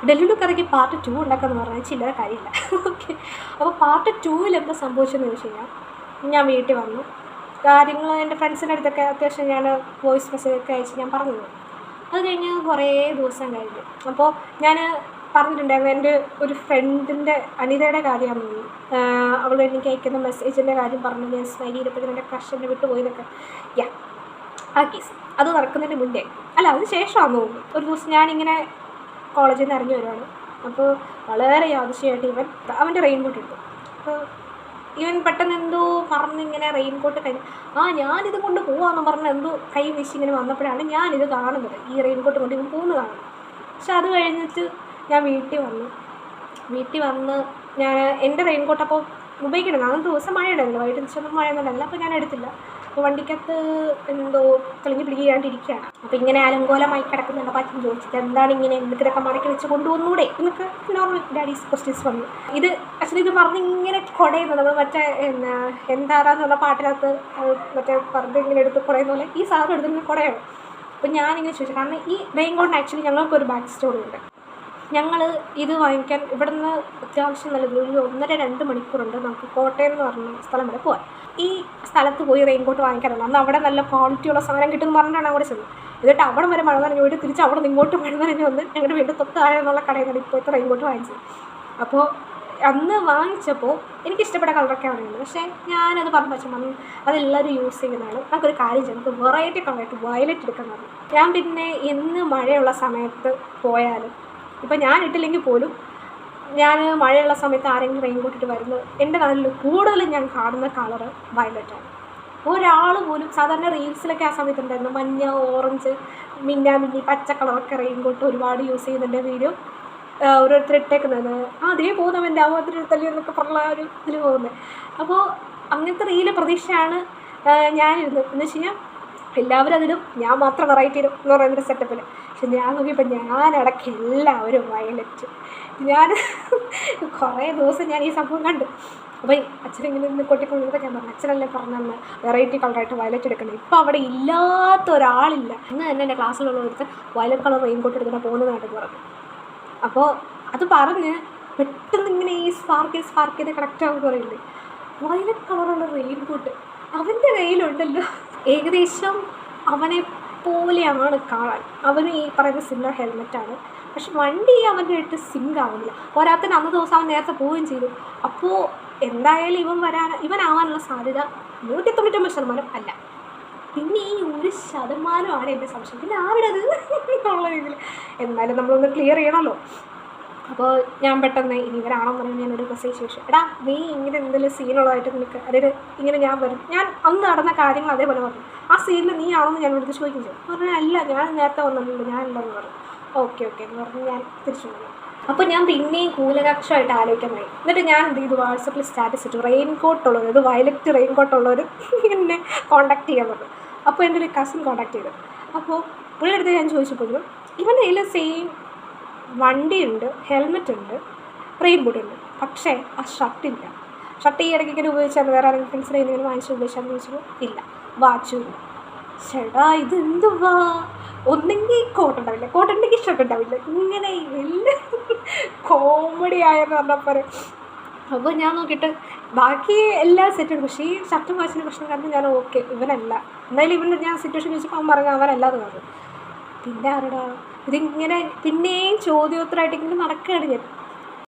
Delulu കറിക്ക് part 2 ഉണ്ടാക്കാമെന്ന് പറഞ്ഞാൽ ചില്ലറ കാര്യമില്ല. ഓക്കെ, അപ്പോൾ പാർട്ട് 2 എന്താ സംഭവിച്ചതെന്ന് ചോദിച്ചു കഴിഞ്ഞാൽ, ഞാൻ വീട്ടിൽ വന്നു, കാര്യങ്ങൾ എൻ്റെ ഫ്രണ്ട്സിൻ്റെ അടുത്തൊക്കെ അത്യാവശ്യം ഞാൻ വോയിസ് മെസ്സേജൊക്കെ അയച്ച് ഞാൻ പറഞ്ഞു. അത് കഴിഞ്ഞ് കുറേ ദിവസം കഴിഞ്ഞു. അപ്പോൾ ഞാൻ പറഞ്ഞിട്ടുണ്ടായിരുന്നു, എൻ്റെ ഒരു ഫ്രണ്ടിൻ്റെ അനിതയുടെ കാര്യമാണ് തോന്നി, അവൾ എനിക്ക് അയക്കുന്ന മെസ്സേജിൻ്റെ കാര്യം പറഞ്ഞു, ഞാൻ സ്മൈലിയിലപ്പോഴും എൻ്റെ ക്രഷിനെ വിട്ടുപോയി എന്നൊക്കെ. യാ, ആ കേസ് അത് നടക്കുന്നതിന് മുന്നേ അല്ല, അതിന് ശേഷമാണെന്ന് തോന്നുന്നു. ഒരു ദിവസം ഞാനിങ്ങനെ കോളേജിൽ നിന്ന് ഇറങ്ങി വരുവാണ്. അപ്പോൾ വളരെ യാദൃശ്യമായിട്ട് അവൻ്റെ റെയിൻകോട്ട് ഇട്ടു. അപ്പോൾ ഇവൻ പെട്ടെന്ന് എന്തോ പറഞ്ഞിങ്ങനെ റെയിൻകോട്ട് കഴിഞ്ഞ് ഞാനിത് കൊണ്ട് പോവാമെന്ന് പറഞ്ഞ് എന്തോ കൈ വീശി ഇങ്ങനെ വന്നപ്പോഴാണ് ഞാനിത് കാണുന്നത്, ഈ റെയിൻകോട്ട് കൊണ്ട് ഇവൻ പോകുന്നത് കാണുന്നത്. പക്ഷെ അത് കഴിഞ്ഞിട്ട് ഞാൻ വീട്ടിൽ വന്ന് ഞാൻ എൻ്റെ റെയിൻകോട്ട് അപ്പോൾ ഉപയോഗിക്കണം. അന്ന് ദിവസം മഴ ഉണ്ടായിരുന്നു, വൈകിട്ട് ചെന്നും മഴ ഒന്നുമല്ല. അപ്പോൾ ഞാൻ എടുത്തില്ല. അപ്പോൾ വണ്ടിക്കകത്ത് എന്തോ തെളിഞ്ഞ് പിടിക്കാണ്ടിരിക്കുകയാണ്. അപ്പോൾ ഇങ്ങനെ അലങ്കോലമായി കിടക്കുന്നുണ്ട്. അപ്പോൾ അച്ഛൻ ചോദിച്ചിട്ട് എന്താണ് ഇങ്ങനെ എന്തൊക്കെ മടക്കി വെച്ച് കൊണ്ടുവന്നൂടെ എന്നൊക്കെ നോർമൽ ഡാഡീസ് ക്വസ്റ്റ്യൻസ് വന്നു. അച്ഛൻ ഇത് പറഞ്ഞ് ഇങ്ങനെ കുടയുന്നത് നമ്മൾ മറ്റേ എന്താറാന്ന് പറഞ്ഞ പാട്ടിനകത്ത് മറ്റേ പറഞ്ഞ് ഇങ്ങനെ എടുത്ത് കുടയുന്ന പോലെ ഈ സാധനം എടുത്തിങ്ങനെ കുടയാണ്. അപ്പോൾ ഞാനിങ്ങനെ ചോദിച്ചു, കാരണം ഈ റെയിൻകോട്ടിന് ആക്ച്വലി ഞങ്ങൾക്കൊരു ബാക്ക് സ്റ്റോറി ഉണ്ട്. ഞങ്ങൾ ഇത് വാങ്ങിക്കാൻ ഇവിടുന്ന് അത്യാവശ്യം നല്ല ഒരു 1.5-2 മണിക്കൂറുണ്ട് നമുക്ക് കോട്ടയം എന്ന് പറഞ്ഞ സ്ഥലം വരെ പോകാൻ. ഈ സ്ഥലത്ത് പോയി റെയിൻകോട്ട് വാങ്ങിക്കാറുണ്ട്. അന്ന് അവിടെ നല്ല ക്വാളിറ്റിയുള്ള സാധനം കിട്ടുമെന്ന് പറഞ്ഞിട്ടാണ് അവിടെ ചെന്നത്. എന്നിട്ട് അവിടെ വരെ മഴ നനഞ്ഞ് പോയിട്ട് തിരിച്ച് അവിടെ നിന്ന് ഇങ്ങോട്ട് മഴ നനഞ്ഞ് വന്ന് ഞങ്ങളുടെ വീട്ടിൽ തൊട്ട് താഴെ എന്നുള്ള കടയിൽ നിന്ന് ഇപ്പോഴത്തെ റെയിൻകോട്ട് വാങ്ങിച്ചത്. അപ്പോൾ അന്ന് വാങ്ങിച്ചപ്പോൾ എനിക്കിഷ്ടപ്പെട്ട കളറൊക്കെ പറയുന്നത്. പക്ഷേ ഞാനത് പറഞ്ഞു വെച്ചാൽ അതെല്ലാവരും യൂസ് ചെയ്യുന്നതാണ്. നമുക്കൊരു കാര്യം ചെയ്യും, നമുക്ക് വെറൈറ്റി കളറായിട്ട് വയലറ്റ് എടുക്കാൻ പറഞ്ഞു. ഞാൻ പിന്നെ എന്ന് മഴയുള്ള സമയത്ത് പോയാലും ഇപ്പം ഞാൻ ഇട്ടില്ലെങ്കിൽ പോലും ഞാൻ മഴയുള്ള സമയത്ത് ആരെങ്കിലും റെയിൻകോട്ട് ഇട്ട് വരുന്നത് എൻ്റെ നാട്ടിൽ കൂടുതലും ഞാൻ കാണുന്ന കളറ് വയലറ്റാണ്. ഒരാൾ പോലും സാധാരണ റീൽസിലൊക്കെ ആ സമയത്തുണ്ടായിരുന്നു മഞ്ഞ, ഓറഞ്ച്, മിന്നാമിന്നി, പച്ച കളറൊക്കെ റെയിൻകോട്ട് ഒരുപാട് യൂസ് ചെയ്യുന്നതിൻ്റെ വീഡിയോ ഓരോരുത്തർ ഇട്ടേക്കുന്നത്. അതേ പോകുന്നവൻ്റെ ആവാത്തൊരു തല്ലി എന്നൊക്കെ പറഞ്ഞ ഒരു ഇതിൽ പോകുന്നത്. അപ്പോൾ അങ്ങനത്തെ റീല് പ്രതീക്ഷയാണ് ഞാനിരുന്നത്. എന്ന് വെച്ച് കഴിഞ്ഞാൽ എല്ലാവരും അതിലും ഞാൻ മാത്രം വെറൈറ്റി ഇടും എന്ന് പറയുന്നൊരു സെറ്റപ്പിൽ. പക്ഷെ ഞാൻ നോക്കിയപ്പോൾ ഞാനടക്കം എല്ലാവരും വയലറ്റ്. ഞാൻ കുറേ ദിവസം ഞാൻ ഈ സംഭവം കണ്ടു. അപ്പോൾ അച്ഛനിങ്ങനെ നിന്ന് കൊട്ടിക്കൊണ്ടിരുന്നപ്പോൾ ഞാൻ പറഞ്ഞു, അച്ഛനല്ലേ പറഞ്ഞെന്ന് വെറൈറ്റി കളറായിട്ട് വയലറ്റ് എടുക്കണം. ഇപ്പോൾ അവിടെ ഇല്ലാത്ത ഒരാളില്ല. അന്ന് തന്നെ എൻ്റെ ക്ലാസ്സിലുള്ളവർക്ക് വയലറ്റ് കളർ റെയിൻകോട്ട് എടുത്തിട്ട് പോകുന്നതായിട്ട് പറഞ്ഞു. അപ്പോൾ അത് പറഞ്ഞ് പെട്ടെന്ന് ഇങ്ങനെ ഈ സ്പാർക്ക് ചെയ്ത് കണക്റ്റ് ആകുമെന്ന് പറയുന്നത്. വയലറ്റ് കളറുള്ള റെയിൻകോട്ട് അവൻ്റെ കയ്യിലുണ്ടല്ലോ. ഏകദേശം അവനെ പോലെയാണ് കാണാൻ. അവന് ഈ പറയുന്ന സിമിലർ ഹെൽമെറ്റാണ്. പക്ഷെ വണ്ടി അവൻ്റെ ആയിട്ട് സിങ്ക് ആവുന്നില്ല. പോരാത്തതിന് അന്ന് ദിവസം അവൻ നേരത്തെ പോവുകയും ചെയ്തു. അപ്പോൾ എന്തായാലും ഇവനാവാനുള്ള സാധ്യത 199% അല്ല. പിന്നെ ഈ 1% എൻ്റെ സംശയം. പിന്നെ ആരുടെ അത് എന്നുള്ള രീതിയിൽ എന്നാലും നമ്മളൊന്ന് ക്ലിയർ ചെയ്യണമല്ലോ. അപ്പോൾ ഞാൻ പെട്ടെന്ന് ഇനി ഇവരാണോ എന്ന് പറഞ്ഞാൽ ഞാനൊരു മെസ്സേജ് ചോദിച്ചു, എടാ നീ ഇങ്ങനെ എന്തെങ്കിലും സീനുള്ളതായിട്ട് നിനക്ക്, അതായത് ഇങ്ങനെ ഞാൻ വരും, ഞാൻ അന്ന് നടന്ന കാര്യങ്ങൾ അതേപോലെ പറഞ്ഞു, ആ സീനിൽ നീ ആണെന്ന് ഞാൻ എടുത്ത് ചോദിക്കും ചെയ്തു. പറഞ്ഞാൽ അല്ല, ഞാൻ നേരത്തെ വന്നിട്ടുണ്ട്, ഞാനില്ലെന്ന് പറഞ്ഞു. ഓക്കെ എന്ന് പറഞ്ഞ് ഞാൻ തിരിച്ചു വന്നു. അപ്പോൾ ഞാൻ പിന്നെയും കൂലകക്ഷമായിട്ട് ആലോചിക്കാൻ പോയി. എന്നിട്ട് ഞാൻ എന്ത് ചെയ്തു, വാട്സപ്പിൽ സ്റ്റാറ്റസ് ഇട്ടു, റെയിൻകോട്ടുള്ളത്, ഇത് വയലറ്റ് റെയിൻകോട്ടുള്ളവർ എന്നെ കോൺടാക്ട് ചെയ്യാൻ പറഞ്ഞു. അപ്പോൾ എൻ്റെ ഒരു കസിൻ കോൺടാക്ട് ചെയ്തു. അപ്പോൾ പുള്ളിയെടുത്ത് ഞാൻ ചോദിച്ചപ്പോഴും ഇവൻ്റെ കയ്യിൽ സെയിം വണ്ടിയുണ്ട്, ഹെൽമെറ്റ് ഉണ്ട്, റെയിൻകോട്ട് ഉണ്ട്, പക്ഷേ ആ ഷർട്ടില്ല. ഷർട്ട് ഈ ഇടയ്ക്ക് ഇങ്ങനെ ഉപയോഗിച്ചാൽ വേറെ ആരെങ്കിലും ഫ്രണ്ട്സിനെ എന്തെങ്കിലും വാങ്ങിച്ച് ഉപയോഗിച്ചാൽ ചോദിച്ചപ്പോൾ ഇല്ല. വാച്ചും ഇല്ല. ചേട്ടാ ഇതെന്തുവാ, ഒന്നെങ്കിൽ കോട്ടുണ്ടാവില്ല, കോട്ടുണ്ടെങ്കിൽ ഷർട്ട് ഉണ്ടാവില്ല, ഇങ്ങനെ എല്ലാം കോമഡി ആയെന്ന് പറഞ്ഞപ്പോൾ. അപ്പോൾ ഞാൻ നോക്കിയിട്ട് ബാക്കി എല്ലാ സെറ്റും, പക്ഷേ ഈ ഷർട്ടും വാച്ചിൻ്റെ പ്രശ്നം കാരണം ഞാൻ ഓക്കെ ഇവനല്ല. എന്തായാലും ഇവൻ്റെ ഞാൻ സിറ്റുവേഷൻ ചോദിച്ചപ്പോൾ അവൻ പറഞ്ഞു അവനല്ലാതെ പറഞ്ഞു. പിന്നെ ആരുടെ ഇതിങ്ങനെ പിന്നെയും ചോദ്യോത്തരമായിട്ട് ഇങ്ങനെ നടക്കുകയാണ് ഞാൻ.